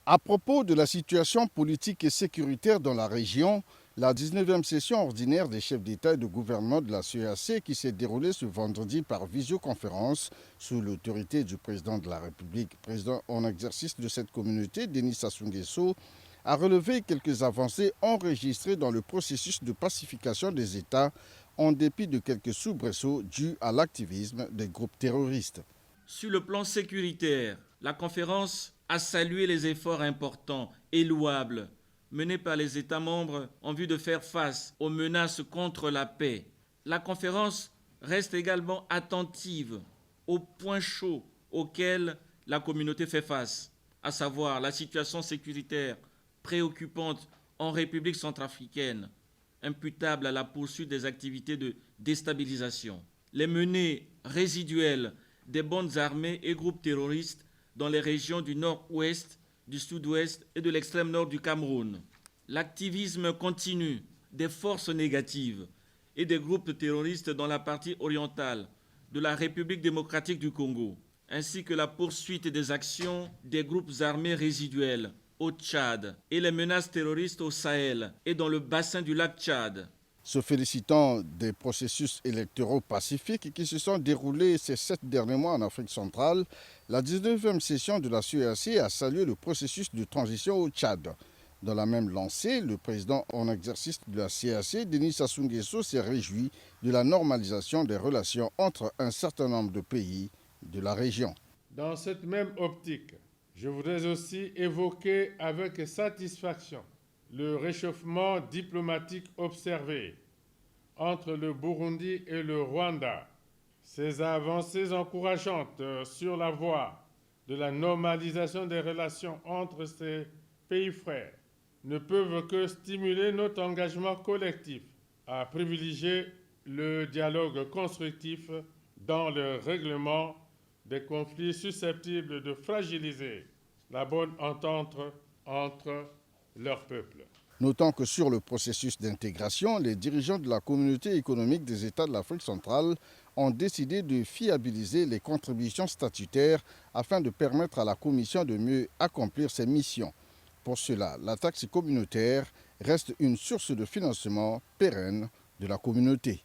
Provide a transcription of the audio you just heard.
À propos de la situation politique et sécuritaire dans la région, la 19e session ordinaire des chefs d'État et de gouvernement de la CEEAC qui s'est déroulée ce vendredi par visioconférence sous l'autorité du président de la République, président en exercice de cette communauté, Denis Sassou Nguesso, a relevé quelques avancées enregistrées dans le processus de pacification des États en dépit de quelques soubresauts dus à l'activisme des groupes terroristes. Sur le plan sécuritaire, la conférence a salué les efforts importants et louables menés par les États membres en vue de faire face aux menaces contre la paix. La conférence reste également attentive aux points chauds auxquels la communauté fait face, à savoir la situation sécuritaire préoccupante en République centrafricaine, imputable à la poursuite des activités de déstabilisation, les menées résiduelles des bandes armées et groupes terroristes dans les régions du nord-ouest, du sud-ouest et de l'extrême nord du Cameroun. L'activisme continu des forces négatives et des groupes terroristes dans la partie orientale de la République démocratique du Congo, ainsi que la poursuite des actions des groupes armés résiduels au Tchad et les menaces terroristes au Sahel et dans le bassin du lac Tchad. Se félicitant des processus électoraux pacifiques qui se sont déroulés ces 7 derniers mois en Afrique centrale, la 19e session de la CEEAC a salué le processus de transition au Tchad. Dans la même lancée, le président en exercice de la CEEAC, Denis Sassou Nguesso, s'est réjoui de la normalisation des relations entre un certain nombre de pays de la région. Dans cette même optique, je voudrais aussi évoquer avec satisfaction le réchauffement diplomatique observé entre le Burundi et le Rwanda. Ces avancées encourageantes sur la voie de la normalisation des relations entre ces pays frères ne peuvent que stimuler notre engagement collectif à privilégier le dialogue constructif dans le règlement des conflits susceptibles de fragiliser la bonne entente entre leurs peuples. Notant que sur le processus d'intégration, les dirigeants de la communauté économique des États de l'Afrique centrale ont décidé de fiabiliser les contributions statutaires afin de permettre à la Commission de mieux accomplir ses missions. Pour cela, la taxe communautaire reste une source de financement pérenne de la communauté.